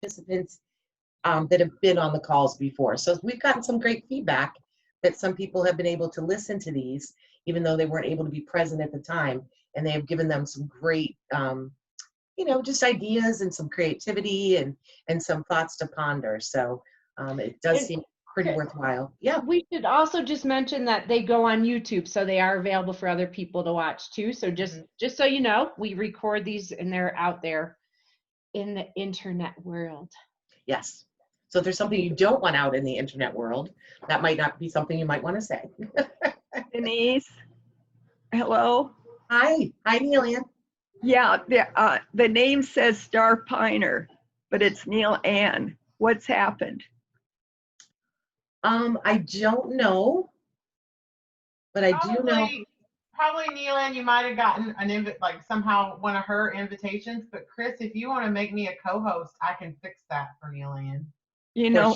participants that have been on the calls before. So we've gotten some great feedback that some people have been able to listen to these, even though they weren't able to be present at the time. And they have given them some great, just ideas and some creativity and some thoughts to ponder. So it does seem pretty worthwhile. Yeah. We should also just mention that they go on YouTube, so they are available for other people to watch too. So just so you know, we record these and they're out there in the internet world. Yes. So if there's something you don't want out in the internet world, that might not be something you might want to say. Denise, hello. Hi, Neil Ann. Yeah, the name says Star Piner, but it's Neil Ann. What's happened? I don't know, but I do know. Probably Neil Ann, you might have gotten somehow one of her invitations. But Chris, if you want to make me a co-host, I can fix that for Neil Ann. You know,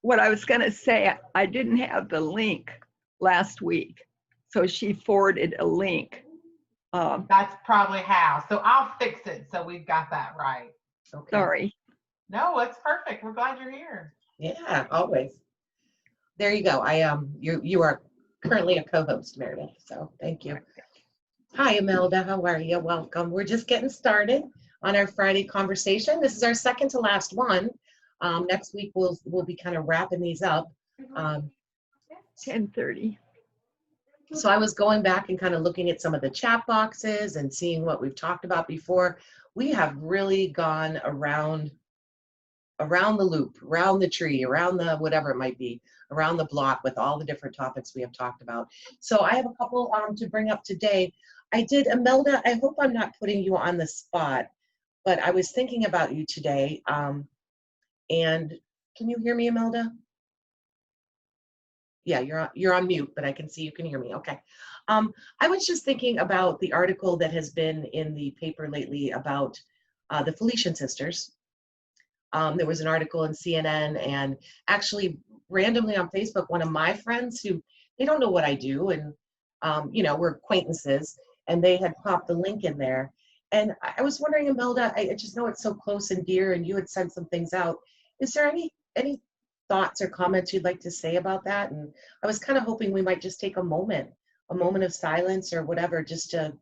what I was going to say, I didn't have the link last week, so she forwarded a link. That's probably how. So I'll fix it so we've got that right. Okay. Sorry. No, it's perfect. We're glad you're here. Yeah, always. There you go. You are currently a co-host, Meredith. So thank you. Hi, Imelda. How are you? Welcome. We're just getting started on our Friday conversation. This is our second to last one. Next week we'll be kind of wrapping these up. 10:30. So I was going back and kind of looking at some of the chat boxes and seeing what we've talked about before. We have really gone around the loop, around the tree, around the whatever it might be, around the block with all the different topics we have talked about. So I have a couple to bring up today. Imelda, I hope I'm not putting you on the spot, but I was thinking about you today. And can you hear me, Imelda? Yeah, you're on mute, but I can see you can hear me. Okay. I was just thinking about the article that has been in the paper lately about the Felician sisters. There was an article in CNN, and actually randomly on Facebook, one of my friends who, they don't know what I do, and we're acquaintances, and they had popped the link in there. And I was wondering, Imelda, I just know it's so close and dear, and you had sent some things out. Is there any thoughts or comments you'd like to say about that? And I was kind of hoping we might just take a moment of silence or whatever, just to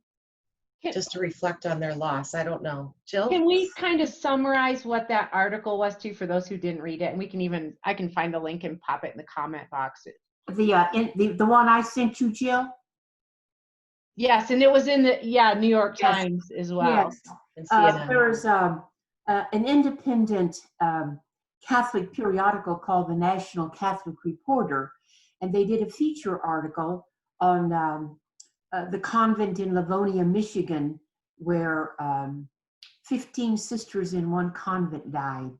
reflect on their loss. I don't know. Jill? Can we kind of summarize what that article was too for those who didn't read it? And I can find the link and pop it in the comment box. The one I sent you, Jill? Yes, and it was in the New York Times as well. Yes. There's an independent Catholic periodical called the National Catholic Reporter, and they did a feature article on the convent in Livonia, Michigan, where 15 sisters in one convent died.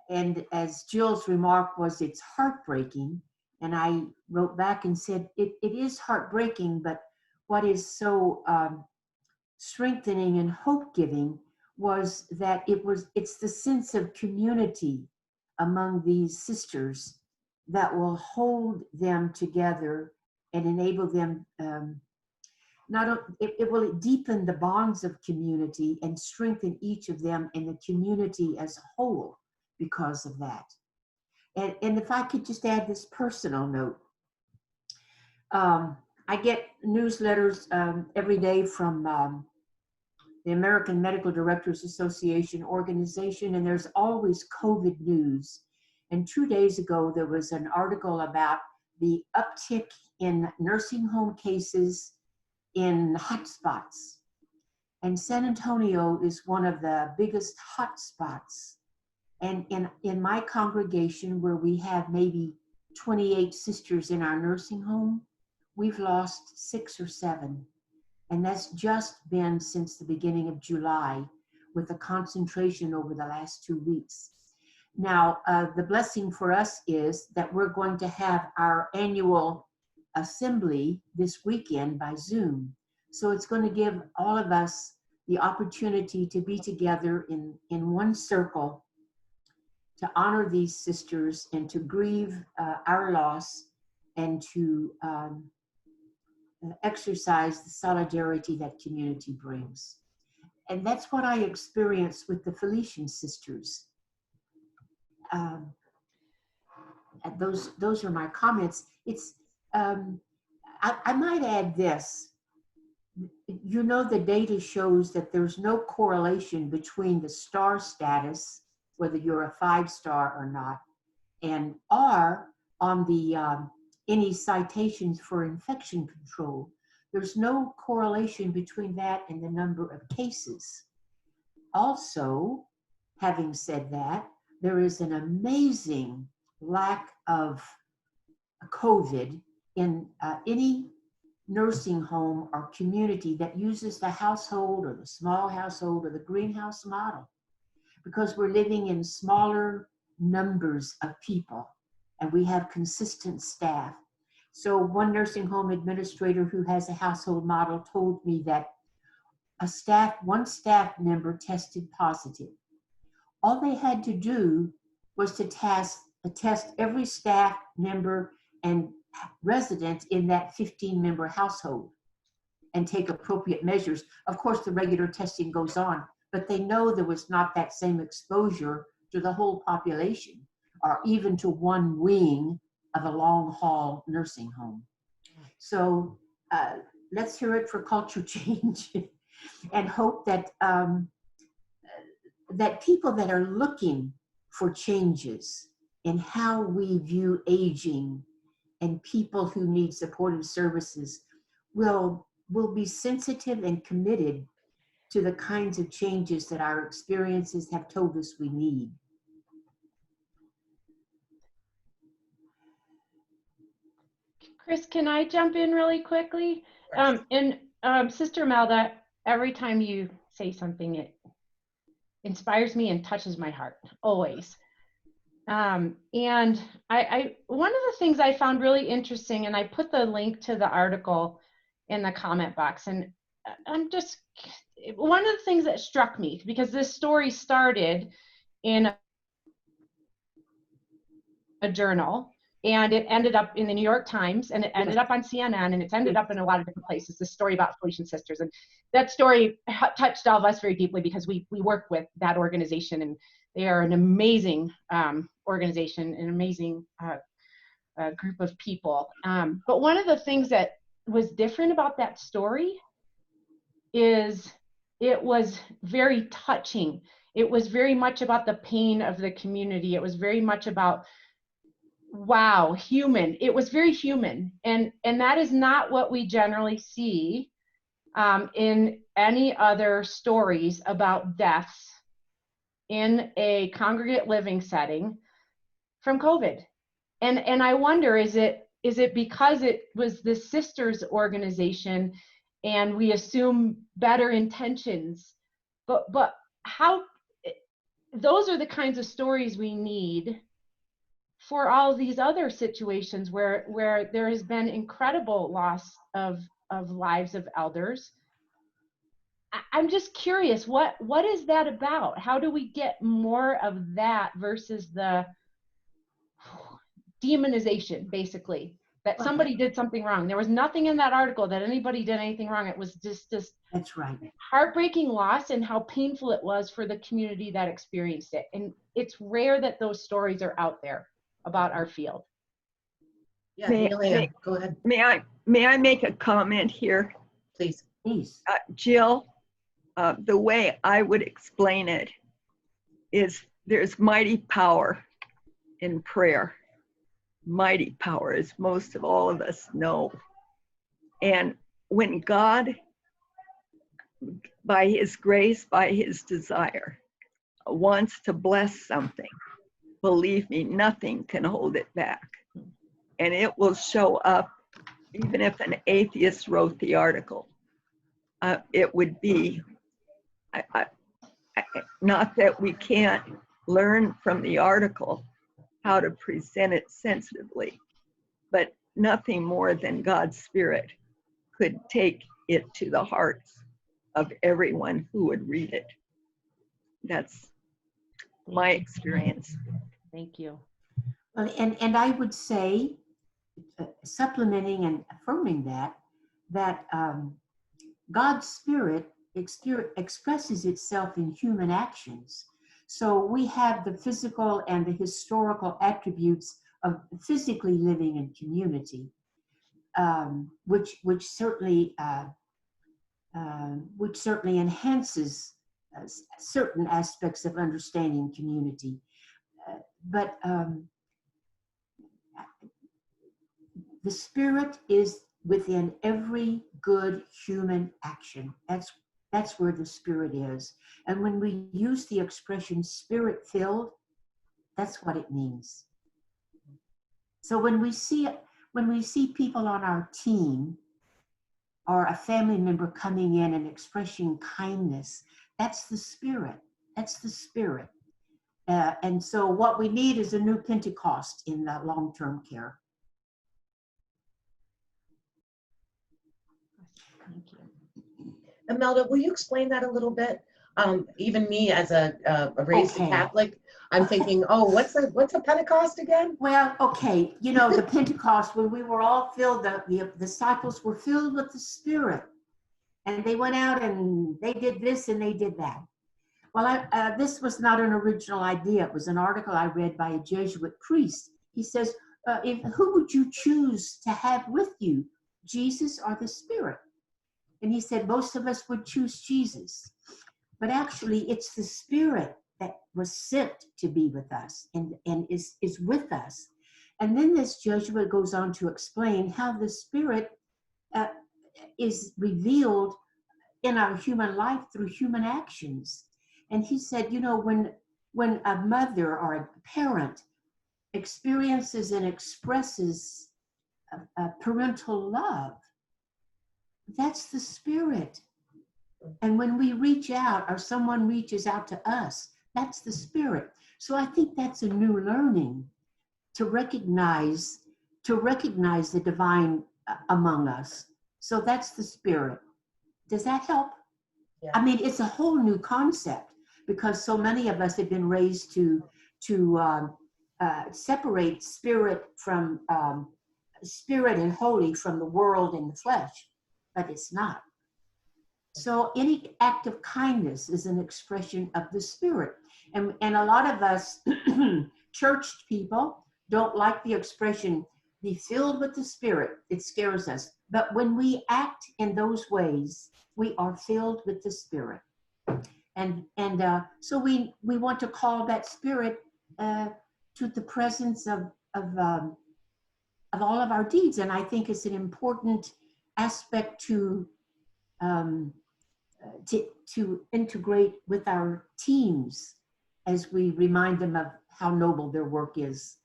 And as Jill's remark was, it's heartbreaking. And I wrote back and said, it is heartbreaking, but what is so strengthening and hope-giving was that it's the sense of community among these sisters that will hold them together and enable them, it will deepen the bonds of community and strengthen each of them and the community as a whole because of that. And if I could just add this personal note, I get newsletters every day from the American Medical Directors Association organization, and there's always COVID news. And 2 days ago, there was an article about the uptick in nursing home cases in hotspots. And San Antonio is one of the biggest hotspots. And in my congregation, where we have maybe 28 sisters in our nursing home, we've lost 6 or 7. And that's just been since the beginning of July, with a concentration over the last 2 weeks. Now, the blessing for us is that we're going to have our annual assembly this weekend by Zoom. So it's going to give all of us the opportunity to be together in one circle, to honor these sisters and to grieve our loss and to exercise the solidarity that community brings. and that's what I experienced with the Felician sisters. And those are my comments. It's I might add this. You know, the data shows that there's no correlation between the star status, whether you're a 5-star or not, and R on the any citations for infection control. There's no correlation between that and the number of cases. Also, having said that, there is an amazing lack of COVID in any nursing home or community that uses the household or the small household or the greenhouse model, because we're living in smaller numbers of people and we have consistent staff. So one nursing home administrator who has a household model told me that one staff member tested positive. All they had to do was to test every staff member and resident in that 15-member household and take appropriate measures. Of course, the regular testing goes on, but they know there was not that same exposure to the whole population or even to one wing of a long-haul nursing home. So let's hear it for culture change and hope that that people that are looking for changes in how we view aging and people who need supportive services will be sensitive and committed to the kinds of changes that our experiences have told us we need. Chris, can I jump in really quickly? Sister Melda, every time you say something, it inspires me and touches my heart, always. And I one of the things I found really interesting, and I put the link to the article in the comment box, and I'm just, one of the things that struck me, because this story started in a journal, and it ended up in the New York Times, and it ended up on CNN, and it's ended up in a lot of different places, this story about Felician sisters. And that story touched all of us very deeply because we work with that organization, and they are an amazing organization, an amazing group of people. But one of the things that was different about that story is it was very touching. It was very much about the pain of the community. It was very much about, wow, human. It was very human. And that is not what we generally see in any other stories about deaths in a congregate living setting from COVID. And I wonder, is it because it was the sisters organization and we assume better intentions, but how, those are the kinds of stories we need for all these other situations where there has been incredible loss of lives of elders. I'm just curious, what is that about? How do we get more of that versus the demonization, basically, that somebody did something wrong? There was nothing in that article that anybody did anything wrong. It was just That's right. heartbreaking loss and how painful it was for the community that experienced it. And it's rare that those stories are out there about our field. Yeah, Nelia, go ahead. May I make a comment here? Please. Please. Jill, the way I would explain it is there's mighty power in prayer. Mighty power, as most of all of us know. And when God, by his grace, by his desire, wants to bless something, believe me, nothing can hold it back. And it will show up, even if an atheist wrote the article. It would be, not that we can't learn from the article how to present it sensitively, but nothing more than God's Spirit could take it to the hearts of everyone who would read it. That's my experience. Thank you. And I would say, supplementing and affirming that God's Spirit expresses itself in human actions. So we have the physical and the historical attributes of physically living in community, which certainly enhances certain aspects of understanding community. But the Spirit is within every good human action. That's where the Spirit is. And when we use the expression Spirit-filled, that's what it means. So when we see people on our team or a family member coming in and expressing kindness, that's the Spirit. That's the Spirit. And so what we need is a new Pentecost in long-term care. Thank you. Imelda, will you explain that a little bit? Even me as a raised Okay. Catholic, I'm thinking, oh, what's a Pentecost again? Well, okay, the Pentecost, when we were all filled, the disciples were filled with the Spirit, and they went out and they did this and they did that. Well, this was not an original idea. It was an article I read by a Jesuit priest. He says, who would you choose to have with you, Jesus or the Spirit? And he said, most of us would choose Jesus. But actually, it's the Spirit that was sent to be with us and is with us. And then this Jesuit goes on to explain how the Spirit is revealed in our human life through human actions. And he said, when a mother or a parent experiences and expresses parental love, that's the Spirit. And when we reach out or someone reaches out to us, that's the Spirit. So I think that's a new learning to recognize the divine among us. So that's the Spirit. Does that help? Yeah. I mean, it's a whole new concept because so many of us have been raised to separate spirit from spirit and holy from the world and the flesh, but it's not. So any act of kindness is an expression of the Spirit. And a lot of us church people don't like the expression, be filled with the Spirit. It scares us. But when we act in those ways, we are filled with the Spirit. And so we want to call that Spirit to the presence of all of our deeds. And I think it's an important aspect to integrate with our teams as we remind them of how noble their work is.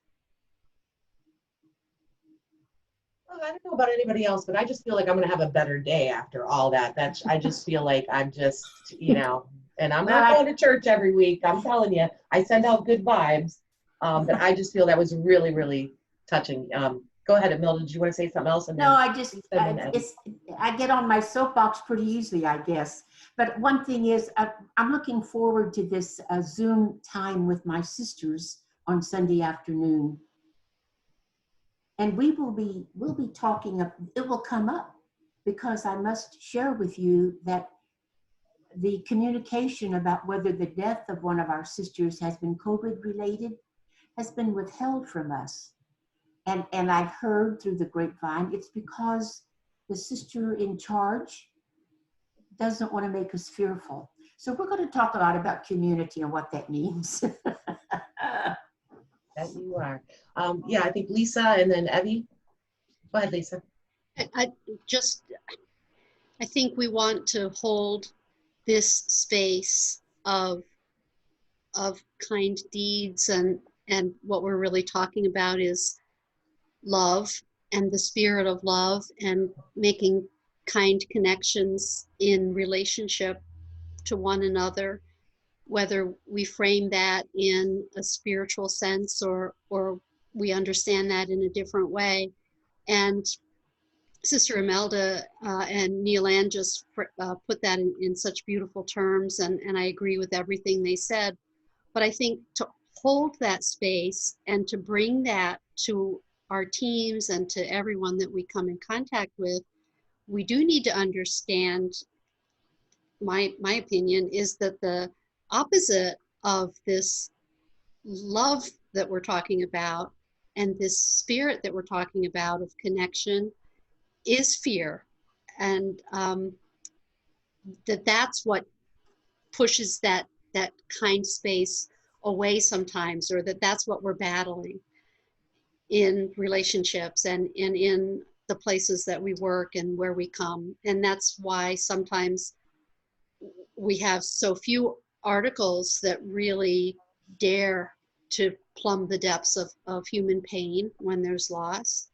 Well, I don't know about anybody else, but I just feel like I'm going to have a better day after all that. I just feel like I'm just, and I'm not going to church every week. I'm telling you, I send out good vibes. But I just feel that was really, really touching. Go ahead, Imelda. Did you want to say something else? No, I get on my soapbox pretty easily, I guess. But one thing is, I'm looking forward to this Zoom time with my sisters on Sunday afternoon. And we'll be talking, it will come up because I must share with you that the communication about whether the death of one of our sisters has been COVID related has been withheld from us. And I've heard through the grapevine, it's because the sister in charge doesn't want to make us fearful. So we're going to talk a lot about community and what that means. That you are. Yeah, I think Lisa and then Evie. Go ahead, Lisa. I think we want to hold this space of kind deeds, and what we're really talking about is love and the spirit of love and making kind connections in relationship to one another, whether we frame that in a spiritual sense or we understand that in a different way. And Sister Imelda and Neil Ann just put that in such beautiful terms, and I agree with everything they said. But I think to hold that space and to bring that to our teams and to everyone that we come in contact with, we do need to understand my opinion is that the opposite of this love that we're talking about and this spirit that we're talking about of connection is fear. And that's what pushes that kind space away sometimes, or that's what we're battling in relationships and in the places that we work and where we come. And that's why sometimes we have so few articles that really dare to plumb the depths of human pain when there's loss,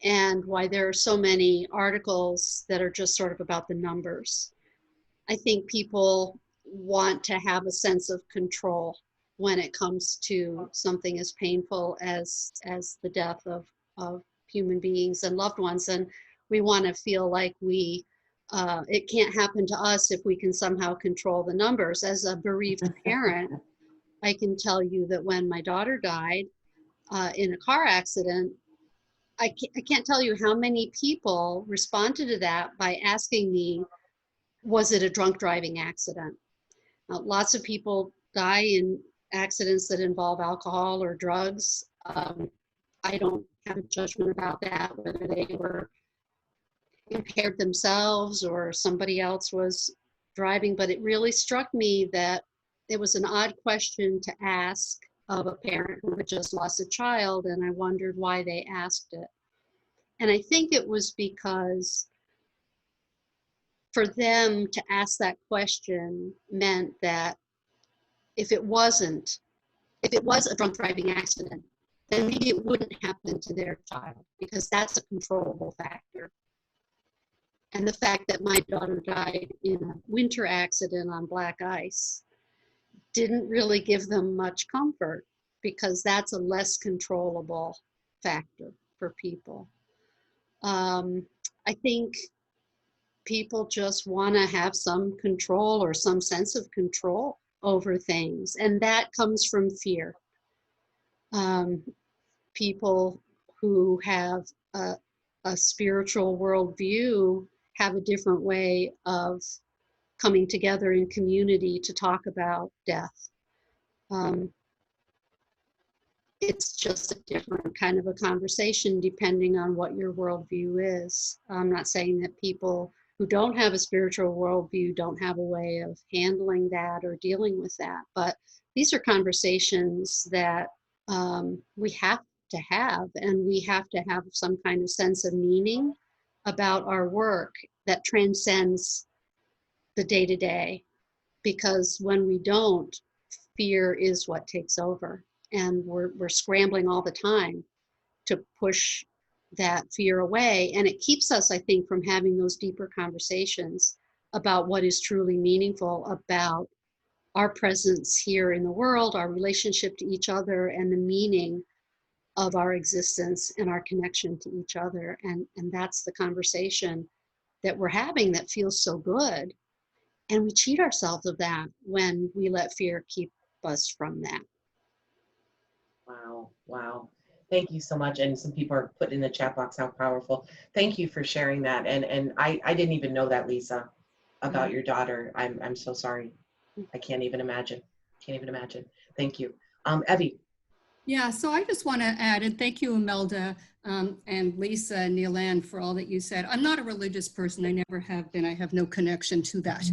and why there are so many articles that are just sort of about the numbers. I think people want to have a sense of control when it comes to something as painful as the death of human beings and loved ones. And we want to feel like it can't happen to us if we can somehow control the numbers. As a bereaved parent, I can tell you that when my daughter died in a car accident, I can't tell you how many people responded to that by asking me, was it a drunk driving accident? Lots of people die in accidents that involve alcohol or drugs. I don't have a judgment about that, whether they were impaired themselves or somebody else was driving, but it really struck me that it was an odd question to ask of a parent who had just lost a child, and I wondered why they asked it. And I think it was because for them to ask that question meant that if it was a drunk driving accident, then maybe it wouldn't happen to their child, because that's a controllable factor. And the fact that my daughter died in a winter accident on black ice didn't really give them much comfort, because that's a less controllable factor for people. I think people just want to have some control or some sense of control over things, and that comes from fear. People who have a spiritual worldview have a different way of coming together in community to talk about death. It's just a different kind of a conversation depending on what your worldview is. I'm not saying that people who don't have a spiritual worldview don't have a way of handling that or dealing with that, but these are conversations that we have to have, and we have to have some kind of sense of meaning about our work that transcends the day-to-day, because when we don't, fear is what takes over, and we're scrambling all the time to push that fear away, and it keeps us, I think, from having those deeper conversations about what is truly meaningful about our presence here in the world, our relationship to each other, and the meaning of our existence and our connection to each other. And that's the conversation that we're having that feels so good. And we cheat ourselves of that when we let fear keep us from that. Wow. Wow. Thank you so much. And some people are putting in the chat box how powerful. Thank you for sharing that. And I didn't even know that, Lisa, about your daughter. I'm so sorry. I can't even imagine. Can't even imagine. Thank you. Evie. Yeah, so I just want to add, and thank you, Imelda, and Lisa and Neil Ann, for all that you said. I'm not a religious person. I never have been. I have no connection to that.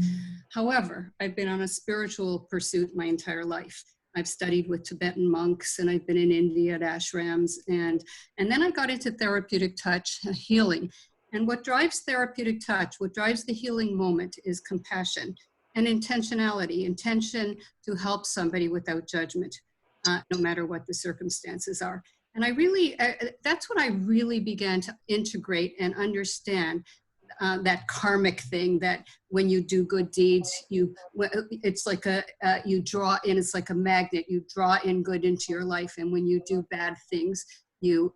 However, I've been on a spiritual pursuit my entire life. I've studied with Tibetan monks, and I've been in India at ashrams, and then I got into therapeutic touch, healing. And what drives therapeutic touch, what drives the healing moment, is compassion and intentionality, intention to help somebody without judgment. No matter what the circumstances are. And I really, that's when I really began to integrate and understand that karmic thing, that when you do good deeds, it's like you draw in, it's like a magnet, you draw in good into your life. And when you do bad things, you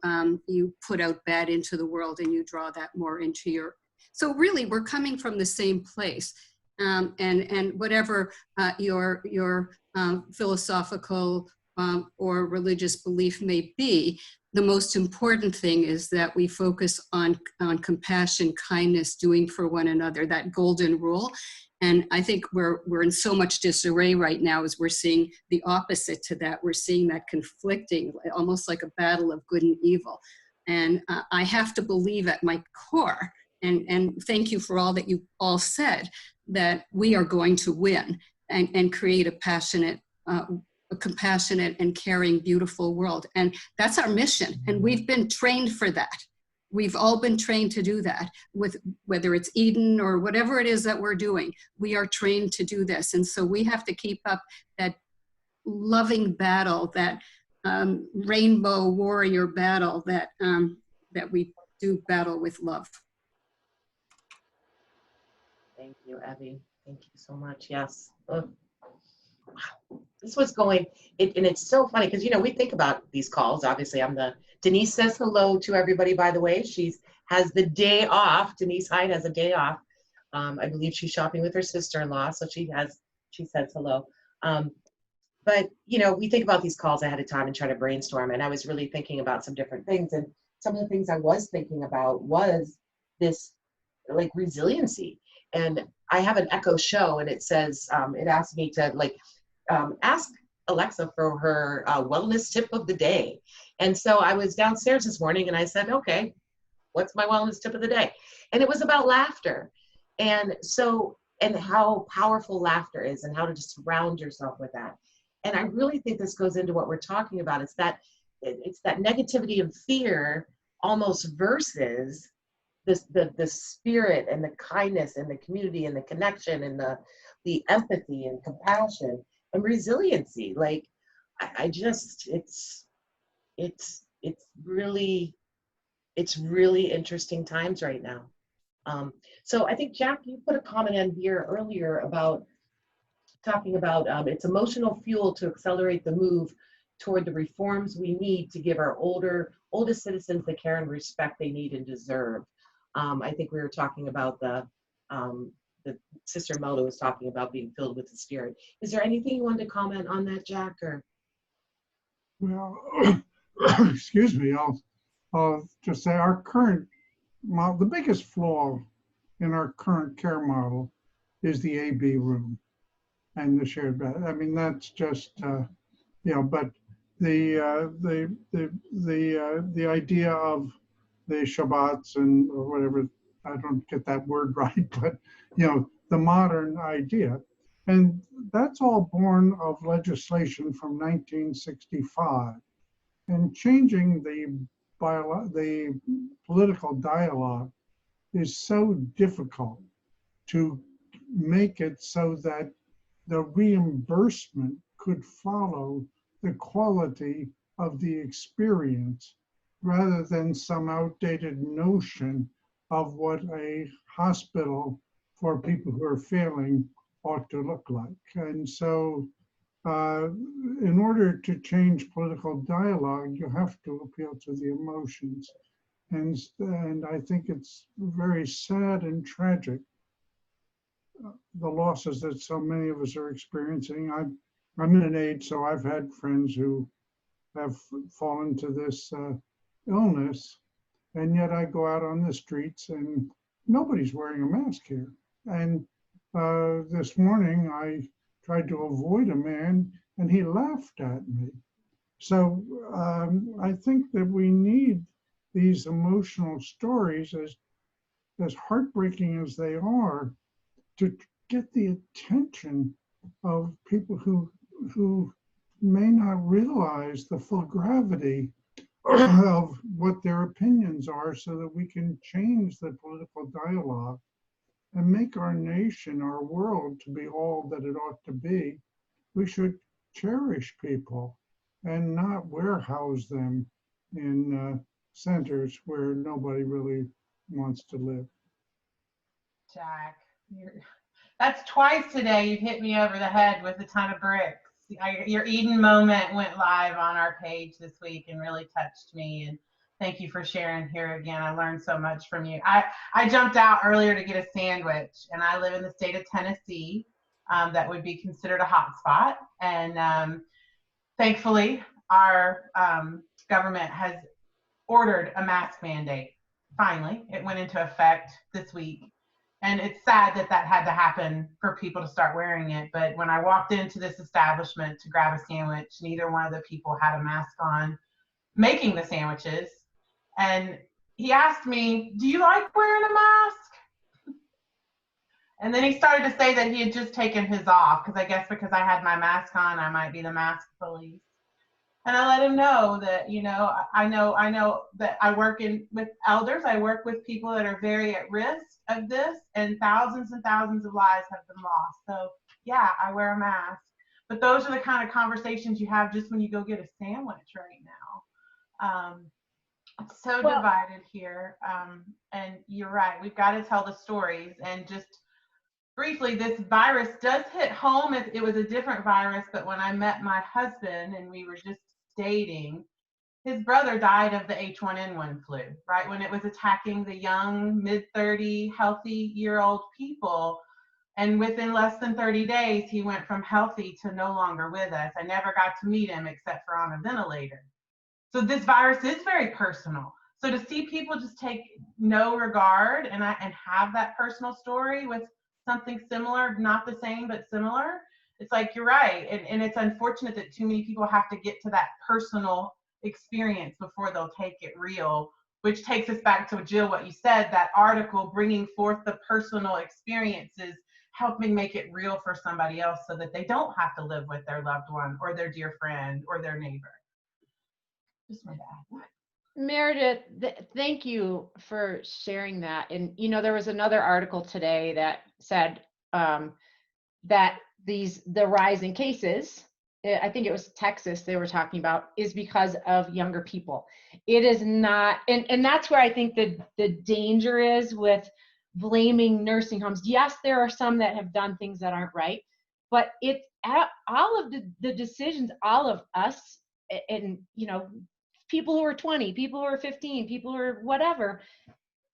put out bad into the world, and you draw that more into your, so really we're coming from the same place. And whatever your philosophical or religious belief may be, the most important thing is that we focus on compassion, kindness, doing for one another, that golden rule. And I think we're in so much disarray right now as we're seeing the opposite to that. We're seeing that conflicting, almost like a battle of good and evil. And I have to believe at my core, and thank you for all that you all said, that we are going to win and create a passionate, a compassionate and caring, beautiful world. And that's our mission. And we've been trained for that. We've all been trained to do that, with whether it's Eden or whatever it is that we're doing. We are trained to do this. And so we have to keep up that loving battle, that rainbow warrior battle, that we do battle with love. Thank you, Abby. Thank you so much. Yes. Ugh. Wow. This was going, and it's so funny because, you know, we think about these calls. Obviously, Denise says hello to everybody, by the way. She has the day off. Denise Hyde has a day off. I believe she's shopping with her sister-in-law, so she says hello. But, you know, we think about these calls ahead of time and try to brainstorm. And I was really thinking about some different things. And some of the things I was thinking about was this, like, resiliency. And I have an Echo show, and it says, it asked me to, like, ask Alexa for her wellness tip of the day. And so I was downstairs this morning and I said, okay, what's my wellness tip of the day? And it was about laughter. And so, and how powerful laughter is and how to just surround yourself with that. And I really think this goes into what we're talking about. It's that negativity and fear almost versus the spirit and the kindness and the community and the connection and the empathy and compassion and resiliency. Like, I just, it's really interesting times right now. So I think, Jack, you put a comment in here earlier about talking about it's emotional fuel to accelerate the move toward the reforms we need to give our oldest citizens the care and respect they need and deserve. I think we were talking about the Sister Melda was talking about being filled with the Spirit. Is there anything you wanted to comment on that, Jack? Or? Well, excuse me, I'll just say our current model, the biggest flaw in our current care model is the AB room and the shared bed. I mean, that's just, you know, but the idea of the Shabbats and or whatever, I don't get that word right, but, you know, the modern idea. And that's all born of legislation from 1965. And changing the political dialogue is so difficult to make it so that the reimbursement could follow the quality of the experience rather than some outdated notion of what a hospital for people who are failing ought to look like. And so in order to change political dialogue, you have to appeal to the emotions. And I think it's very sad and tragic, the losses that so many of us are experiencing. I'm in an age, so I've had friends who have fallen to this illness, and yet I go out on the streets and nobody's wearing a mask here. And this morning I tried to avoid a man and he laughed at me. So I think that we need these emotional stories, as heartbreaking as they are, to get the attention of people who may not realize the full gravity of what their opinions are, so that we can change the political dialogue and make our nation, our world, to be all that it ought to be. We should cherish people and not warehouse them in centers where nobody really wants to live. Jack, that's twice today you've hit me over the head with a ton of bricks. Your Eden moment went live on our page this week and really touched me. And thank you for sharing here again. I learned so much from you. I jumped out earlier to get a sandwich, and I live in the state of Tennessee. That would be considered a hot spot. And thankfully, our government has ordered a mask mandate. Finally, it went into effect this week. And it's sad that that had to happen for people to start wearing it. But when I walked into this establishment to grab a sandwich, neither one of the people had a mask on making the sandwiches. And he asked me, "Do you like wearing a mask?" And then he started to say that he had just taken his off, because I guess because I had my mask on, I might be the mask police. And I let him know that, I know that I work with elders. I work with people that are very at risk of this, and thousands of lives have been lost. So yeah, I wear a mask. But those are the kind of conversations you have just when you go get a sandwich right now. It's so divided here. And you're right, we've got to tell the stories. And just briefly, this virus does hit home. It was a different virus, but when I met my husband and we were just dating, his brother died of the H1N1 flu, right when it was attacking the young, mid-30, healthy-year-old people. And within less than 30 days, he went from healthy to no longer with us. I never got to meet him except for on a ventilator. So this virus is very personal. So to see people just take no regard and have that personal story with something similar, not the same, but similar, it's like, you're right. And it's unfortunate that too many people have to get to that personal experience before they'll take it real, which takes us back to, Jill, what you said, that article bringing forth the personal experiences, helping make it real for somebody else so that they don't have to live with their loved one or their dear friend or their neighbor. Just my dad. Meredith, thank you for sharing that. And there was another article today that said that the rise in cases, I think it was Texas they were talking about, is because of younger people. It is not, and that's where I think the danger is with blaming nursing homes. Yes, there are some that have done things that aren't right, but it's all of the decisions, all of us, and people who are 20, people who are 15, people who are whatever,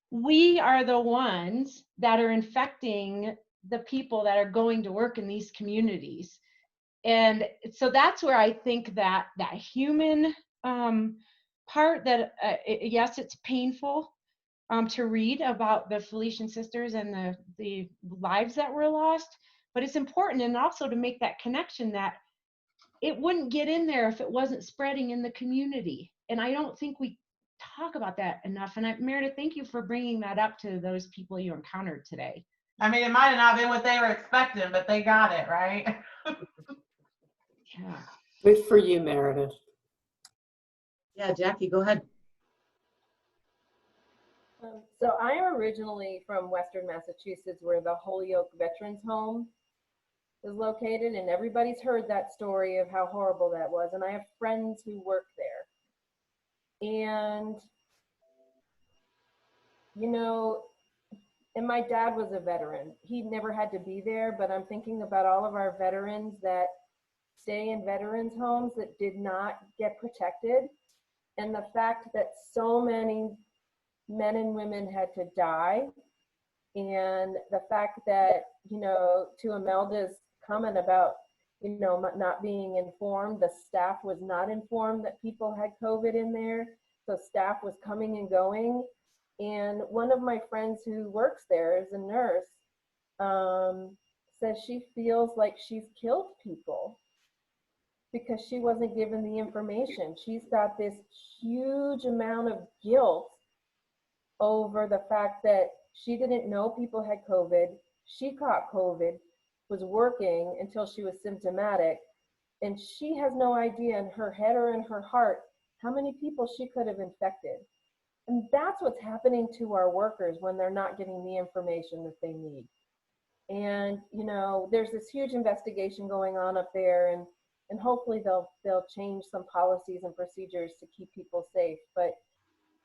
we are the ones that are infecting the people that are going to work in these communities. And so that's where I think that human part, that yes, it's painful to read about the Felician sisters and the lives that were lost, but it's important, and also to make that connection that it wouldn't get in there if it wasn't spreading in the community. And I don't think we talk about that enough. And Meredith, thank you for bringing that up to those people you encountered today. I mean, it might have not been what they were expecting, but they got it, right? Yeah. Good for you, Meredith. Yeah, Jackie, go ahead. So I'm originally from Western Massachusetts, where the Holyoke Veterans Home is located, and everybody's heard that story of how horrible that was. And I have friends who work there. And, and my dad was a veteran. He never had to be there, but I'm thinking about all of our veterans that stay in veterans homes that did not get protected. And the fact that so many men and women had to die. And the fact that, to Imelda's comment about, not being informed, the staff was not informed that people had COVID in there. So staff was coming and going. And one of my friends who works there is a nurse, says she feels like she's killed people because she wasn't given the information. She's got this huge amount of guilt over the fact that she didn't know people had COVID. She caught COVID, was working until she was symptomatic, and she has no idea in her head or in her heart how many people she could have infected. And that's what's happening to our workers when they're not getting the information that they need. And there's this huge investigation going on up there, and hopefully they'll change some policies and procedures to keep people safe. But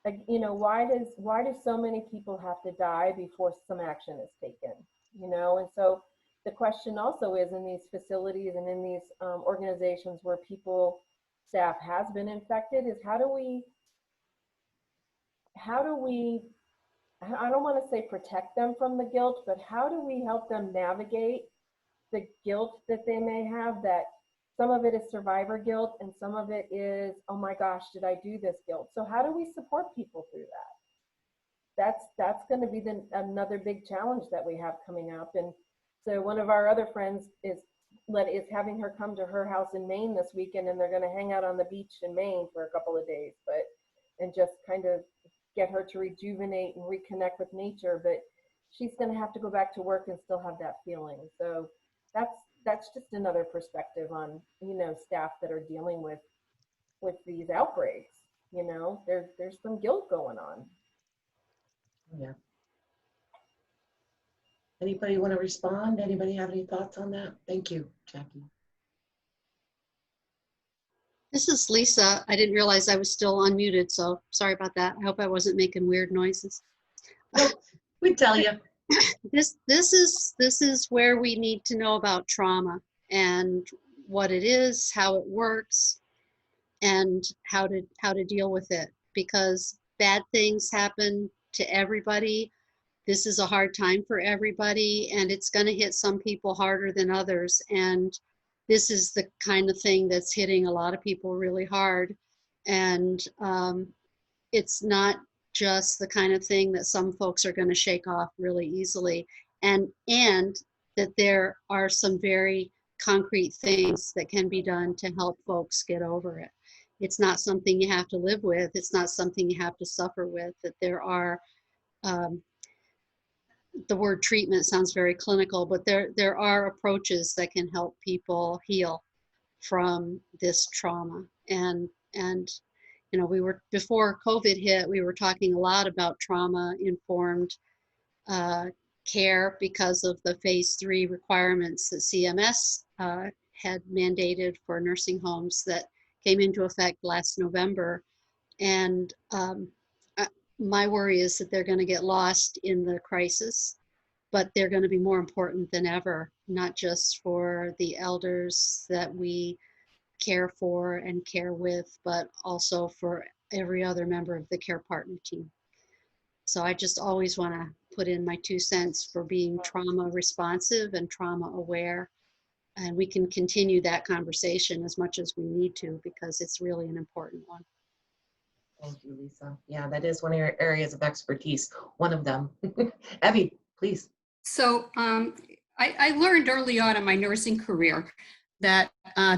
why do so many people have to die before some action is taken? And so the question also is, in these facilities and in these organizations where staff has been infected, is how do we, I don't want to say protect them from the guilt, but how do we help them navigate the guilt that they may have? That some of it is survivor guilt, and some of it is, oh my gosh, did I do this guilt? So how do we support people through that? that's going to be another big challenge that we have coming up. And so one of our other friends is having her come to her house in Maine this weekend, and they're going to hang out on the beach in Maine for a couple of days, and just kind of get her to rejuvenate and reconnect with nature. But she's going to have to go back to work and still have that feeling. So that's just another perspective on, staff that are dealing with these outbreaks. There's some guilt going on. Yeah. Anybody want to respond? Anybody have any thoughts on that? Thank you, Jackie. This is Lisa. I didn't realize I was still unmuted, so sorry about that. I hope I wasn't making weird noises. Nope, we tell you. This is where we need to know about trauma and what it is, how it works, and how to deal with it, because bad things happen to everybody. This is a hard time for everybody, and it's going to hit some people harder than others. And this is the kind of thing that's hitting a lot of people really hard. And it's not just the kind of thing that some folks are going to shake off really easily. And that there are some very concrete things that can be done to help folks get over it. It's not something you have to live with. It's not something you have to suffer with. That there are, the word treatment sounds very clinical, but there are approaches that can help people heal from this trauma. And we were, before COVID hit, we were talking a lot about trauma-informed care because of the phase 3 requirements that CMS had mandated for nursing homes that came into effect last November. And my worry is that they're going to get lost in the crisis, but they're going to be more important than ever, not just for the elders that we care for and care with, but also for every other member of the care partner team. So I just always want to put in my 2 cents for being trauma responsive and trauma aware. And we can continue that conversation as much as we need to, because it's really an important one. Thank you, Lisa. Yeah, that is one of your areas of expertise, one of them. Evie, please. So I learned early on in my nursing career that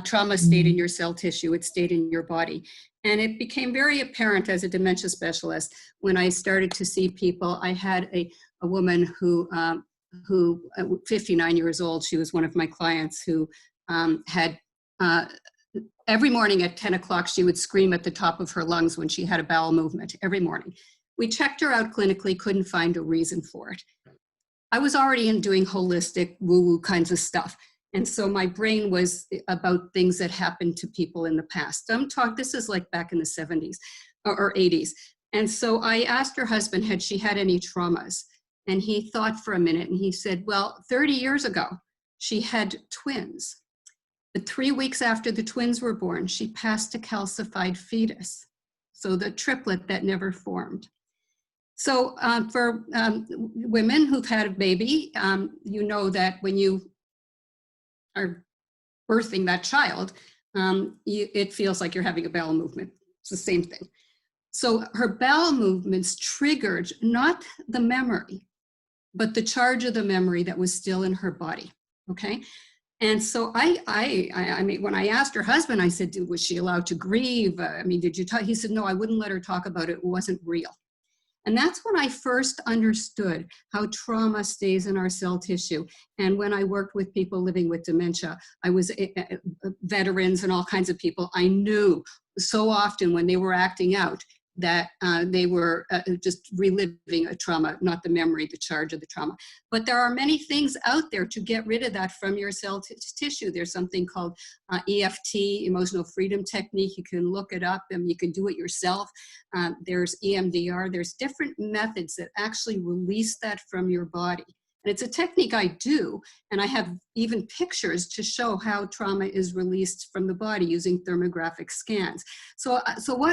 trauma stayed in your cell tissue, it stayed in your body. And it became very apparent as a dementia specialist when I started to see people. I had a woman who 59 years old, she was one of my clients, who had every morning at 10 o'clock, she would scream at the top of her lungs when she had a bowel movement, every morning. We checked her out clinically, couldn't find a reason for it. I was already in doing holistic woo-woo kinds of stuff. And so my brain was about things that happened to people in the past. This is like back in the 70s or 80s. And so I asked her husband, had she had any traumas? And he thought for a minute and he said, well, 30 years ago, she had twins. But 3 weeks after the twins were born, she passed a calcified fetus. So the triplet that never formed. So for women who've had a baby, you know that when you are birthing that child, it feels like you're having a bowel movement. It's the same thing. So her bowel movements triggered not the memory, but the charge of the memory that was still in her body, okay? And so I mean, when I asked her husband, I said, was she allowed to grieve? I mean, did you talk? He said, no, I wouldn't let her talk about it. It wasn't real. And that's when I first understood how trauma stays in our cell tissue. And when I worked with people living with dementia, I was veterans and all kinds of people. I knew so often when they were acting out that they were just reliving a trauma, not the memory, the charge of the trauma. But there are many things out there to get rid of that from your cell tissue. There's something called EFT, Emotional Freedom Technique. You can look it up and you can do it yourself. There's EMDR. There's different methods that actually release that from your body. And it's a technique I do, and I have even pictures to show how trauma is released from the body using thermographic scans. So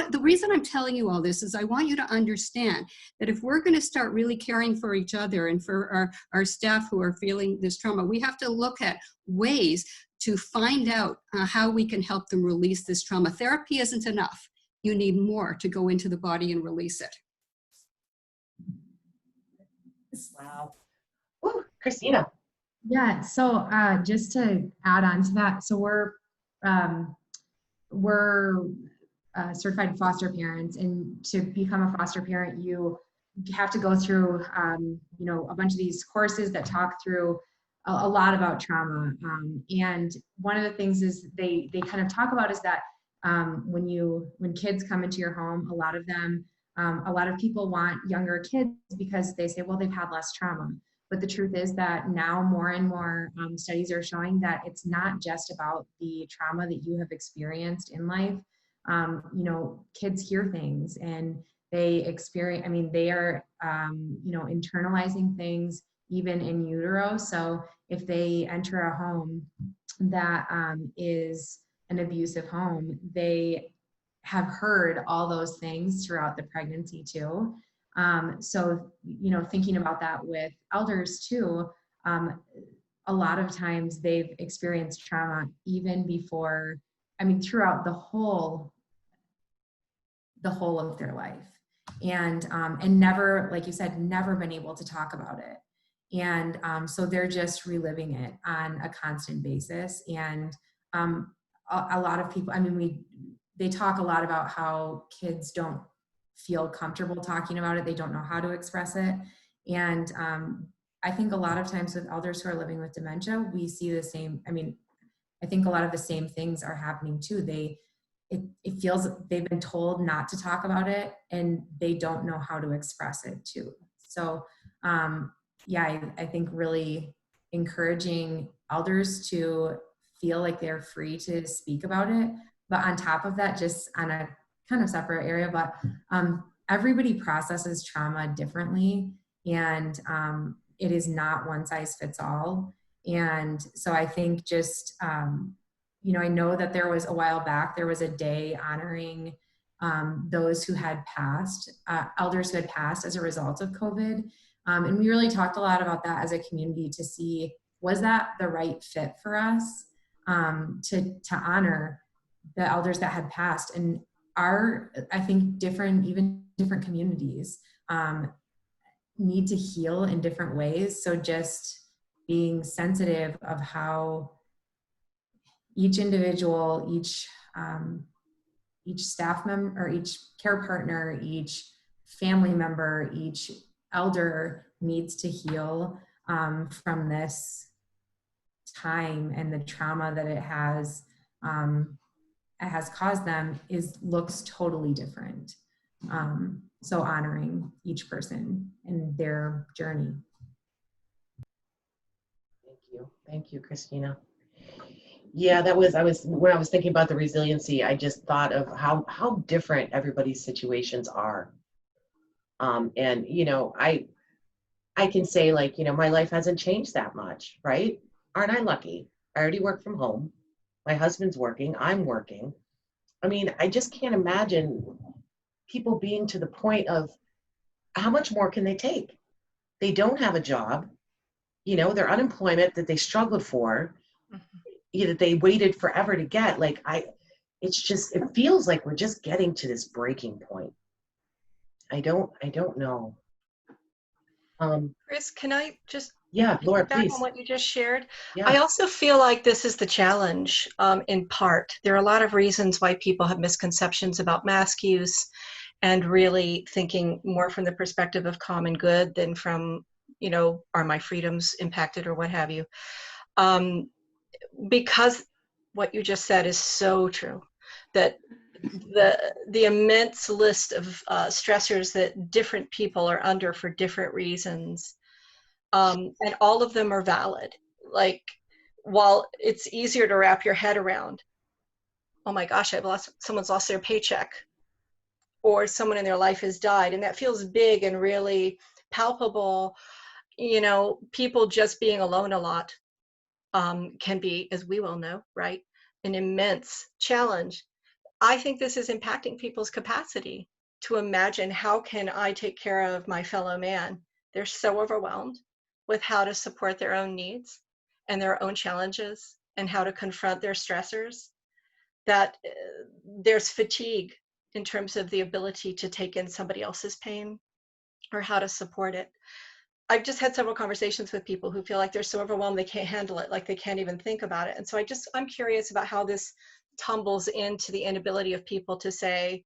the reason I'm telling you all this is I want you to understand that if we're going to start really caring for each other and for our staff who are feeling this trauma, we have to look at ways to find out how we can help them release this trauma. Therapy isn't enough. You need more to go into the body and release it. Wow. Ooh, Christina. Yeah, so just to add on to that, so we're certified foster parents, and to become a foster parent, you have to go through, a bunch of these courses that talk through a lot about trauma. And one of the things is they kind of talk about is that when kids come into your home, a lot of people want younger kids because they say, well, they've had less trauma. But the truth is that now more and more studies are showing that it's not just about the trauma that you have experienced in life. Kids hear things and they experience, they are, internalizing things even in utero. So if they enter a home that is an abusive home, they have heard all those things throughout the pregnancy too. So, thinking about that with elders too, a lot of times they've experienced trauma even before, throughout the whole of their life, and never, like you said, never been able to talk about it. And so they're just reliving it on a constant basis. And a lot of people, they talk a lot about how kids don't feel comfortable talking about it. They don't know how to express it. And I think a lot of times with elders who are living with dementia, we see the same. I think a lot of the same things are happening too. It feels they've been told not to talk about it and they don't know how to express it too. So I think really encouraging elders to feel like they're free to speak about it. But on top of that, just on a kind of separate area, but everybody processes trauma differently, and it is not one size fits all. And so I think just, I know that there was a while back, there was a day honoring those who had passed, elders who had passed as a result of COVID. And we really talked a lot about that as a community to see, was that the right fit for us to honor the elders that had passed? And I think different communities need to heal in different ways. So just being sensitive of how each individual, each staff member, or each care partner, each family member, each elder needs to heal from this time, and the trauma that it has caused them looks totally different. So honoring each person and their journey. Thank you, Christina. Yeah, when I was thinking about the resiliency, I just thought of how different everybody's situations are. And I can say, like, my life hasn't changed that much, right? Aren't I lucky? I already work from home. My husband's working, I'm working. I just can't imagine people being to the point of how much more can they take? They don't have a job, their unemployment that they struggled for, that they waited forever to get. It feels like we're just getting to this breaking point. I don't know. Chris, can I just Laura, back please. on what you just shared? Yeah. I also feel like this is the challenge in part. There are a lot of reasons why people have misconceptions about mask use, and really thinking more from the perspective of common good than from, are my freedoms impacted or what have you. Because what you just said is so true, that the immense list of stressors that different people are under for different reasons, and all of them are valid. Like, while it's easier to wrap your head around, oh my gosh, someone's lost their paycheck, or someone in their life has died, and that feels big and really palpable. People just being alone a lot can be, as we well know, right, an immense challenge. I think this is impacting people's capacity to imagine, how can I take care of my fellow man? They're so overwhelmed with how to support their own needs and their own challenges and how to confront their stressors, that there's fatigue in terms of the ability to take in somebody else's pain or how to support it. I've just had several conversations with people who feel like they're so overwhelmed they can't handle it, like they can't even think about it. And so I'm curious about how this tumbles into the inability of people to say,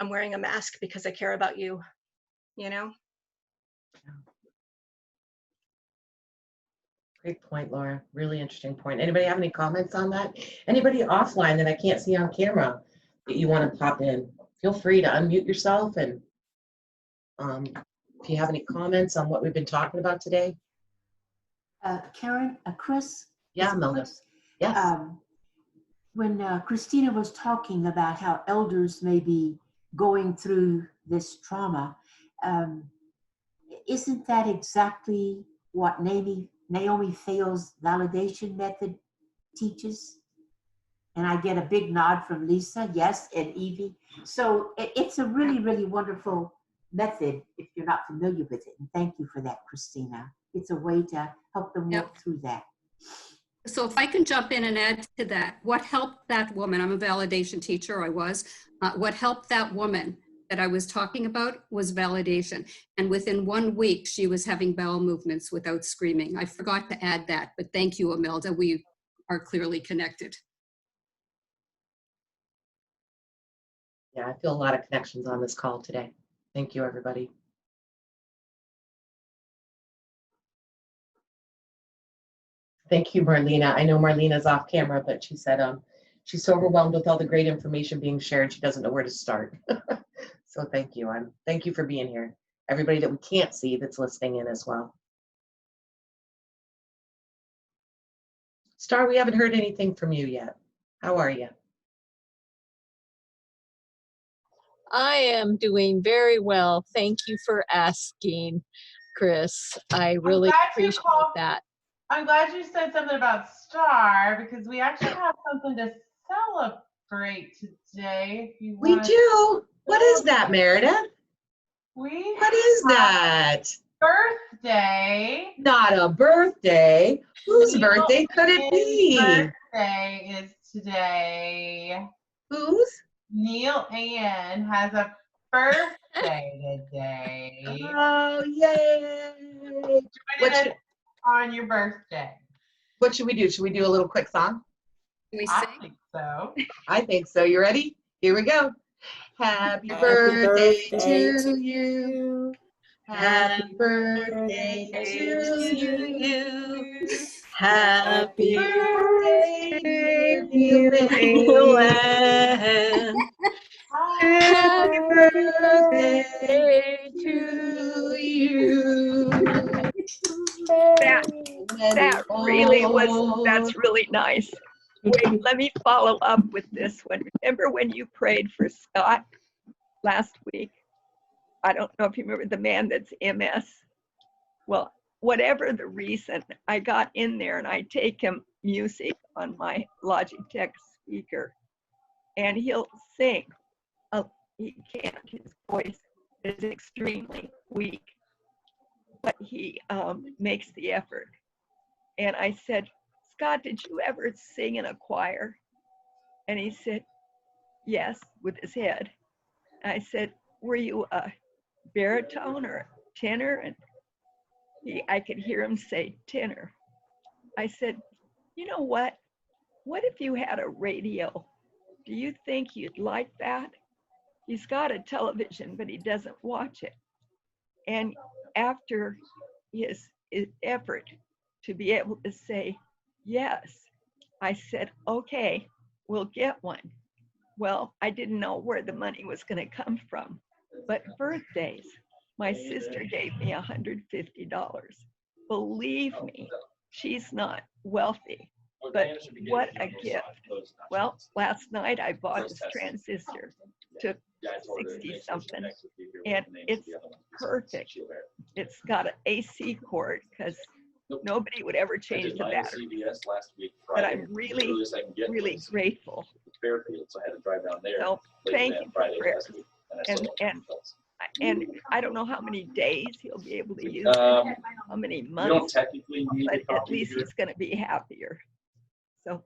I'm wearing a mask because I care about you, you know? Great point, Laura. Really interesting point. Anybody have any comments on that? Anybody offline that I can't see on camera that you want to pop in? Feel free to unmute yourself, and if you have any comments on what we've been talking about today. Karen, Chris? Yeah, Is it Melda. Chris? Yes. When Christina was talking about how elders may be going through this trauma, isn't that exactly what Naomi Fayol's validation method teaches? And I get a big nod from Lisa, yes, and Evie. So it's a really, really wonderful method if you're not familiar with it. And thank you for that, Christina. It's a way to help them work through that. So if I can jump in and add to that, what helped that woman, I'm a validation teacher, what helped that woman that I was talking about was validation. And within 1 week, she was having bowel movements without screaming. I forgot to add that, but thank you, Imelda. We are clearly connected. Yeah, I feel a lot of connections on this call today. Thank you, everybody. Thank you, Marlena. I know Marlena's off camera, but she said she's so overwhelmed with all the great information being shared, she doesn't know where to start. So thank you. Thank you for being here. Everybody that we can't see that's listening in as well. Star, we haven't heard anything from you yet. How are you? I am doing very well. Thank you for asking, Chris. I really appreciate that. I'm glad you said something about Star, because we actually have something to celebrate today. If you We do. What is that, Meredith? What is that? Birthday. Not a birthday. Whose birthday could it be? Birthday is today. Whose? Neil Ann has a birthday today. Oh, yay! On your birthday. What should we do? Should we do a little quick song? Can we I sing? think so. I think so. You ready? Here we go. Happy birthday to you. Happy birthday to you. Happy birthday, dear Neil Ann. Happy birthday to you. That's really nice. Wait, let me follow up with this one. Remember when you prayed for Scott last week? I don't know if you remember the man that's MS. Well, whatever the reason, I got in there and I take him music on my Logitech speaker and he'll sing. He can't, his voice is extremely weak, but he makes the effort. And I said, Scott, did you ever sing in a choir? And he said, yes, with his head. I said, were you a baritone or a tenor? And I could hear him say tenor. I said, you know what? What if you had a radio? Do you think you'd like that? He's got a television, but he doesn't watch it. And after his effort to be able to say yes, I said, okay, we'll get one. Well, I didn't know where the money was going to come from, but birthdays, my sister gave me $150. Believe me, she's not wealthy, but what a gift. Well, last night I bought this transistor, took 60 something, and it's perfect. It's got an AC cord because nobody would ever change the battery. But I'm really, really grateful. So I had to drive down there. So thank you for prayers. And I don't know how many days he'll be able to use it, how many months, but at least he's going to be happier. So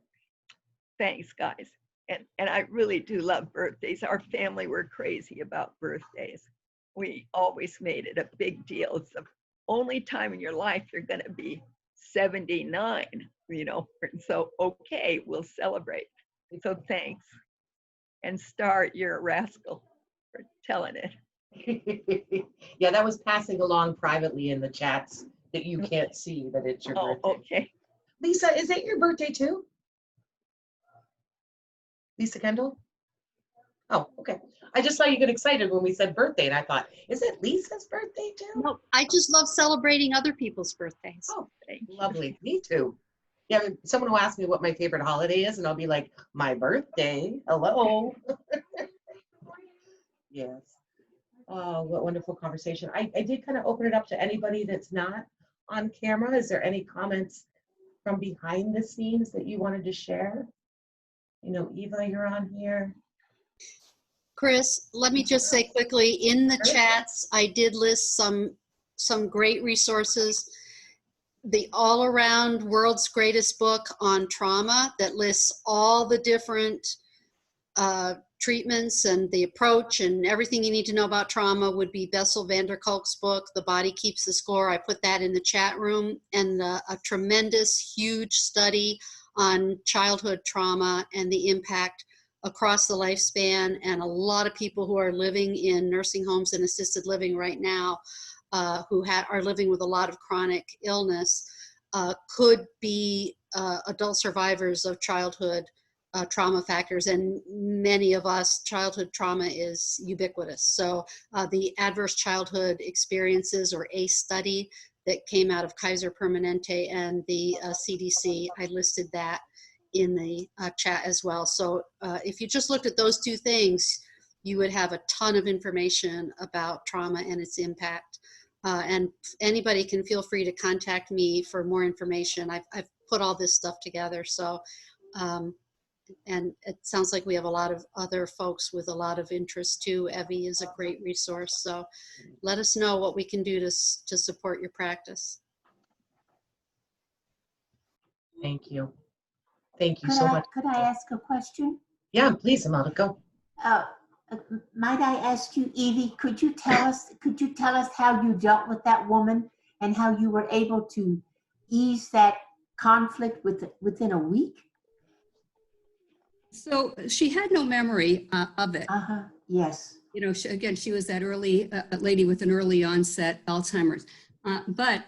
thanks, guys. And I really do love birthdays. Our family, we're crazy about birthdays. We always made it a big deal. It's the only time in your life you're going to be 79, you know. So, okay, we'll celebrate. So thanks. And Star, you're a rascal for telling it. Yeah, that was passing along privately in the chats that you can't see that it's your birthday. Okay. Lisa, is it your birthday too? Lisa Kendall? Oh, okay. I just saw you get excited when we said birthday, and I thought, is it Lisa's birthday too? No, I just love celebrating other people's birthdays. Oh, lovely. Me too. Yeah, someone will ask me what my favorite holiday is, and I'll be like, my birthday. Hello. Yes. Oh, what wonderful conversation. I did kind of open it up to anybody that's not on camera. Is there any comments from behind the scenes that you wanted to share? You know, Eva, you're on here. Chris, let me just say quickly, in the chats, I did list some great resources. The All Around World's Greatest Book on Trauma that lists all the different treatments and the approach and everything you need to know about trauma would be Bessel van der Kolk's book, The Body Keeps the Score. I put that in the chat room, and a tremendous, huge study on childhood trauma and the impact across the lifespan, and a lot of people who are living in nursing homes and assisted living right now who are living with a lot of chronic illness could be adult survivors of childhood trauma factors, and many of us, childhood trauma is ubiquitous. So the Adverse Childhood Experiences, or ACE study that came out of Kaiser Permanente and the CDC, I listed that in the chat as well. So if you just looked at those two things, you would have a ton of information about trauma and its impact. And anybody can feel free to contact me for more information. I've put all this stuff together. So, and it sounds like we have a lot of other folks with a lot of interest too. Evie is a great resource. So let us know what we can do to support your practice. Thank you. Thank you so much. Could I ask a question? Yeah, please, Imelda, go. Might I ask you, Evie, could you tell us how you dealt with that woman and how you were able to ease that conflict within a week? So she had no memory of it. Yes. You know, she was that early lady with an early onset Alzheimer's. But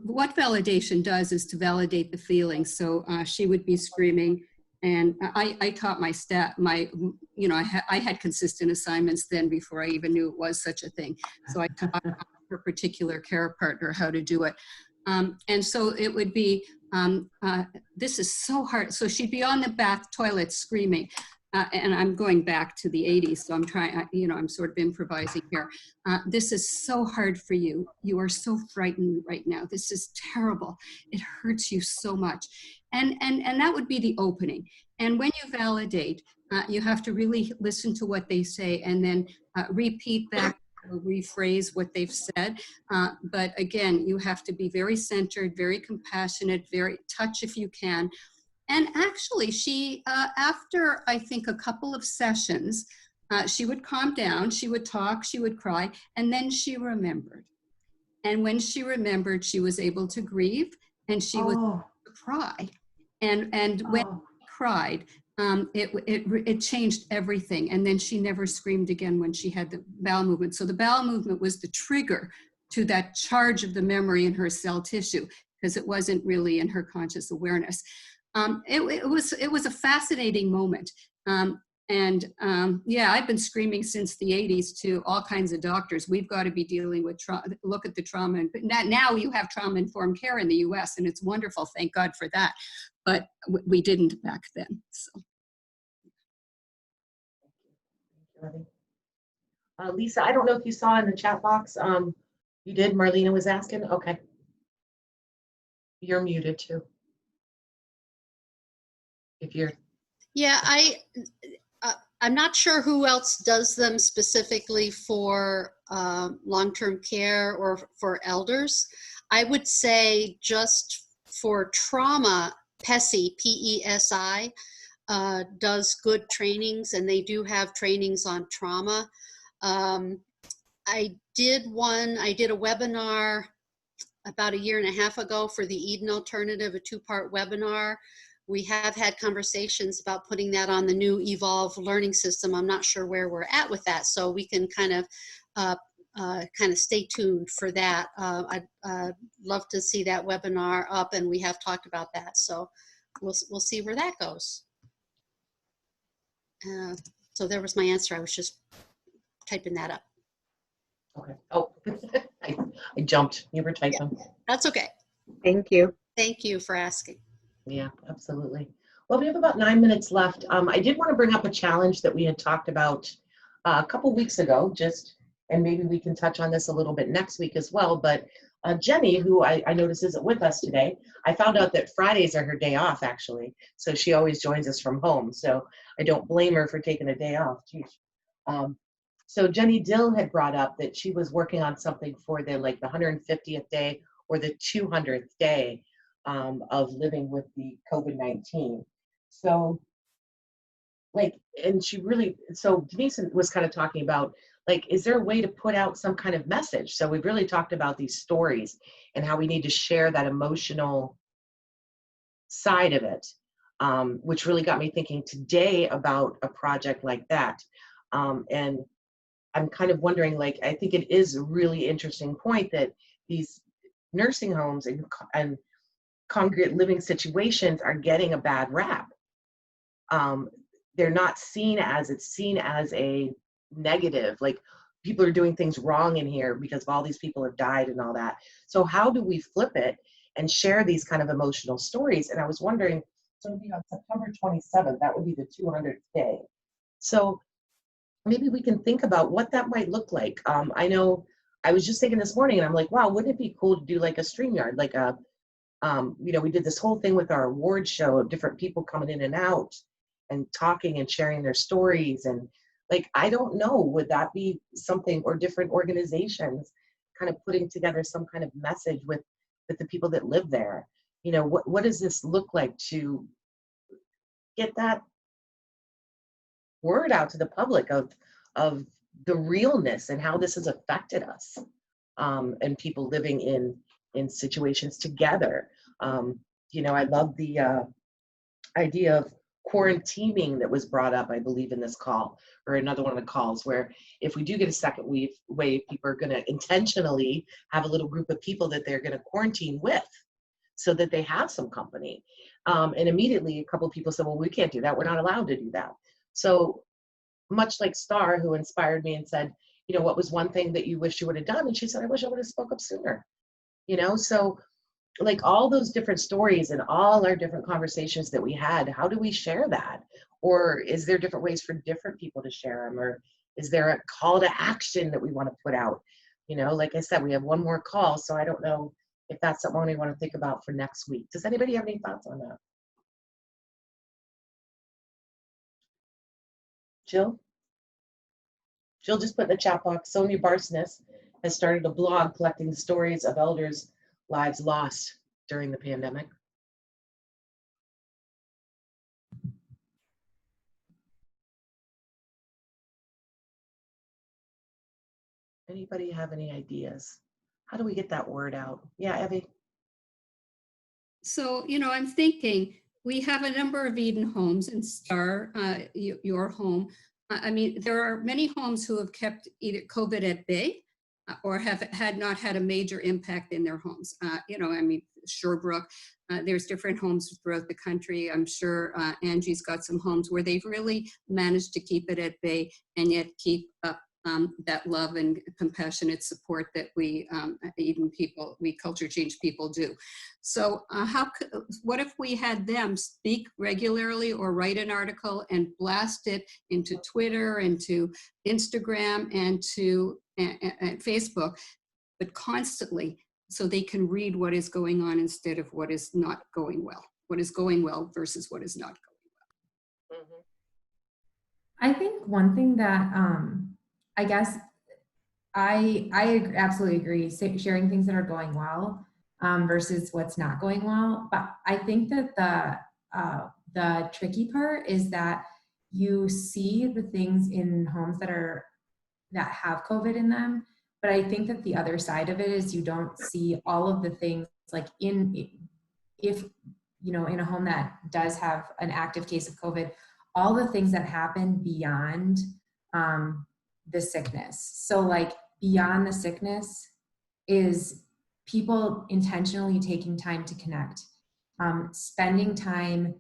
what validation does is to validate the feelings. So she would be screaming, and I taught my staff, I had consistent assignments then before I even knew it was such a thing. So I taught her particular care partner how to do it. And so it would be, this is so hard. So she'd be on the bath toilet screaming. And I'm going back to the 80s, so I'm trying, I'm sort of improvising here. This is so hard for you. You are so frightened right now. This is terrible. It hurts you so much. And that would be the opening. And when you validate, you have to really listen to what they say and then repeat back or rephrase what they've said. But again, you have to be very centered, very compassionate, very touch if you can. And actually, she, after I think a couple of sessions, she would calm down, she would talk, she would cry, and then she remembered. And when she remembered, she was able to grieve, and she was able to cry. And when she cried, it changed everything. And then she never screamed again when she had the bowel movement. So the bowel movement was the trigger to that charge of the memory in her cell tissue, because it wasn't really in her conscious awareness. It was a fascinating moment. Yeah, I've been screaming since the 80s to all kinds of doctors. We've got to be dealing with look at the trauma. And now you have trauma-informed care in the US, and it's wonderful. Thank God for that. But we didn't back then. So. Lisa, I don't know if you saw in the chat box. You did? Marlena was asking? Okay. You're muted too. If you're. Yeah, I'm not sure who else does them specifically for long-term care or for elders. I would say just for trauma, PESI, P-E-S-I, does good trainings, and they do have trainings on trauma. I did a webinar about a year and a half ago for the Eden Alternative, a 2-part webinar. We have had conversations about putting that on the new Evolve learning system. I'm not sure where we're at with that, so we can kind of stay tuned for that. I'd love to see that webinar up, and we have talked about that. So we'll see where that goes. So there was my answer. I was just typing that up. Okay. Oh, I jumped. You were typing. Yeah, that's okay. Thank you. Thank you for asking. Yeah, absolutely. Well, we have about 9 minutes left. I did want to bring up a challenge that we had talked about a couple weeks ago, and maybe we can touch on this a little bit next week as well. But Jenny, who I notice isn't with us today, I found out that Fridays are her day off, actually. So she always joins us from home. So I don't blame her for taking a day off. Geez. So Jenny Dill had brought up that she was working on something for the 150th day or the 200th day of living with the COVID-19. So and she really, so Denise was kind of talking about, is there a way to put out some kind of message? So we've really talked about these stories and how we need to share that emotional side of it, which really got me thinking today about a project like that. And I'm kind of wondering, I think it is a really interesting point that these nursing homes and congregate living situations are getting a bad rap. They're not seen as, it's seen as a negative, people are doing things wrong in here because all these people have died and all that. So how do we flip it and share these kind of emotional stories? And I was wondering, so it'll be on September 27th, that would be the 200th day. So maybe we can think about what that might look like. I know I was just thinking this morning and I'm like, wow, wouldn't it be cool to do a StreamYard, we did this whole thing with our award show of different people coming in and out and talking and sharing their stories. And I don't know, would that be something, or different organizations kind of putting together some kind of message with the people that live there? What does this look like to get that word out to the public of the realness and how this has affected us, and people living in situations together. I love the idea of quarantining that was brought up, I believe, in this call, or another one of the calls, where if we do get a second wave, people are going to intentionally have a little group of people that they're going to quarantine with so that they have some company. And immediately a couple of people said, well, we can't do that. We're not allowed to do that. So much like Star, who inspired me and said, what was one thing that you wish you would have done? And she said, I wish I would have spoke up sooner. So all those different stories and all our different conversations that we had, how do we share that? Or is there different ways for different people to share them? Or is there a call to action that we want to put out? Like I said, we have one more call, so I don't know if that's something we want to think about for next week. Does anybody have any thoughts on that? Jill? Jill just put in the chat box, Sonia Barsness has started a blog collecting the stories of elders' lives lost during the pandemic. Anybody have any ideas? How do we get that word out? Yeah, Evie? So, I'm thinking we have a number of Eden homes, and Star, your home. There are many homes who have kept either COVID at bay or had not had a major impact in their homes. Sherbrooke, there's different homes throughout the country. I'm sure Angie's got some homes where they've really managed to keep it at bay and yet keep up that love and compassionate support that we culture change people do. So what if we had them speak regularly or write an article and blast it into Twitter, into Instagram, and to Facebook, but constantly, so they can read what is going on instead of what is not going well, what is going well versus what is not going well. I think one thing that I guess I absolutely agree, sharing things that are going well versus what's not going well. But I think that the tricky part is that you see the things in homes that have COVID in them, But I think that the other side of it is you don't see all of the things like if, you know, in a home that does have an active case of COVID, all the things that happen beyond the sickness. So like beyond the sickness is people intentionally taking time to connect, spending time,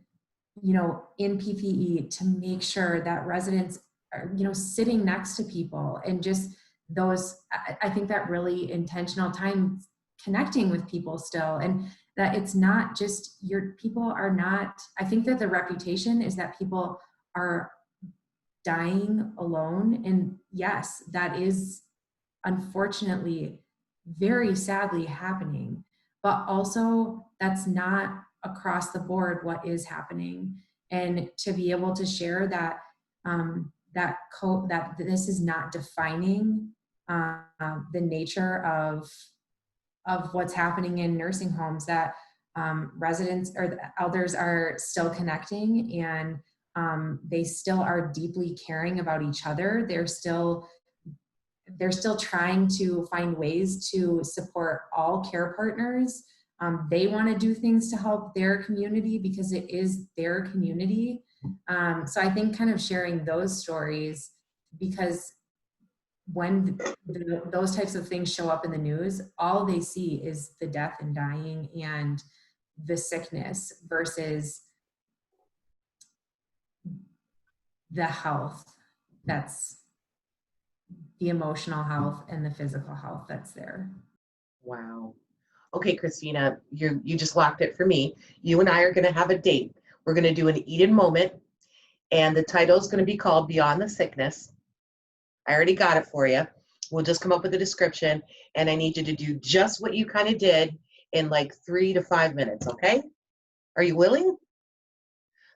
you know, in PPE to make sure that residents are, you know, sitting next to people, and just those, I think that really intentional time connecting with people still, and that it's not just people are not, I think that the reputation is that people are dying alone. And yes, that is unfortunately very sadly happening, but also that's not across the board what is happening. And to be able to share that that this is not defining the nature of what's happening in nursing homes, that residents or the elders are still connecting, and they still are deeply caring about each other. They're still trying to find ways to support all care partners. They want to do things to help their community because it is their community. So I think kind of sharing those stories, because when those types of things show up in the news, all they see is the death and dying and the sickness versus the health, that's the emotional health and the physical health that's there. Wow. Okay, Christina, you just locked it for me. You and I are going to have a date. We're going to do an Eden moment, and the title is going to be called Beyond the Sickness. I already got it for you. We'll just come up with a description, and I need you to do just what you kind of did in like 3 to 5 minutes, okay? Are you willing?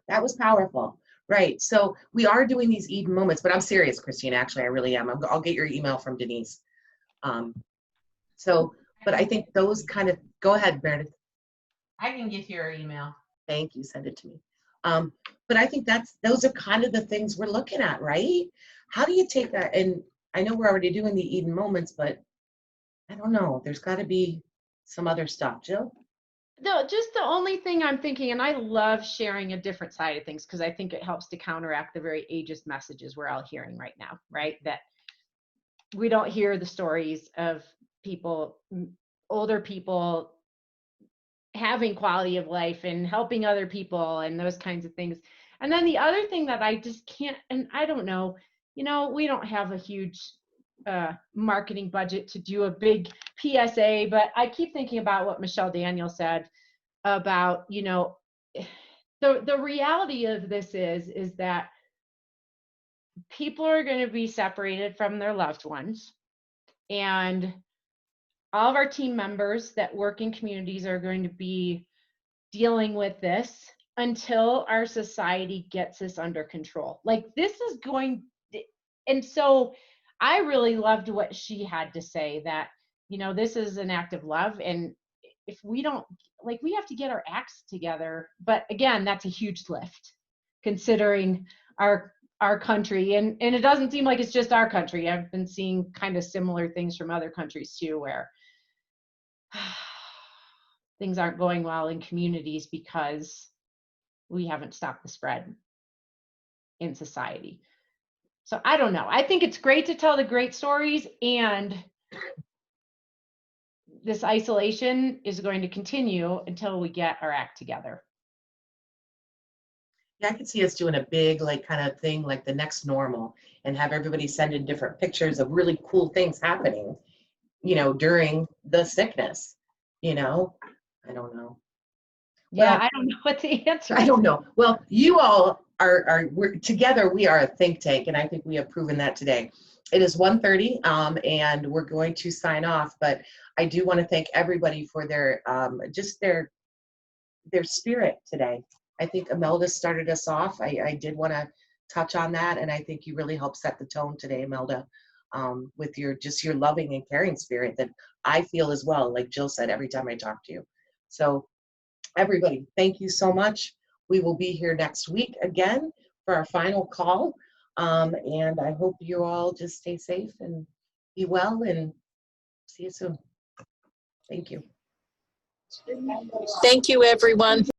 That was powerful. Right. So we are doing these Eden moments, but I'm serious, Christina. Actually, I really am. I'll get your email from Denise. But I think those kind of, go ahead, Meredith. I can get your email. Thank you. Send it to me. But I think those are kind of the things we're looking at, right? How do you take that? And I know we're already doing the Eden moments, but I don't know. There's got to be some other stuff. Jill? No, just the only thing I'm thinking, and I love sharing a different side of things because I think it helps to counteract the very ageist messages we're all hearing right now, right? That we don't hear the stories of people, older people, having quality of life and helping other people and those kinds of things. And then the other thing that I just can't, and I don't know, you know, we don't have a huge marketing budget to do a big PSA, but I keep thinking about what Michelle Daniel said about, you know, the reality of this is that people are going to be separated from their loved ones, and all of our team members that work in communities are going to be dealing with this until our society gets this under control. Like this is going, and so I really loved what she had to say, that, you know, this is an act of love. And if we don't, like, we have to get our acts together. But again, that's a huge lift considering our country. And it doesn't seem like it's just our country. I've been seeing kind of similar things from other countries too, where things aren't going well in communities because we haven't stopped the spread in society. So I don't know. I think it's great to tell the great stories, and this isolation is going to continue until we get our act together. Yeah, I could see us doing a big, like, kind of thing, like the next normal, and have everybody send in different pictures of really cool things happening, you know, during the sickness, you know? I don't know. Yeah, Well, I don't know what the answer is. I don't know. Well, you all we're together. We are a think tank, and I think we have proven that today. It is 1:30, and we're going to sign off. But I do want to thank everybody for their just their spirit today. I think Imelda started us off. I did want to touch on that, and I think you really helped set the tone today, Imelda, with your loving and caring spirit that I feel as well. Like Jill said, every time I talk to you. So everybody, thank you so much. We will be here next week again for our final call. And I hope you all just stay safe and be well, and See you soon. Thank you. Thank you, everyone.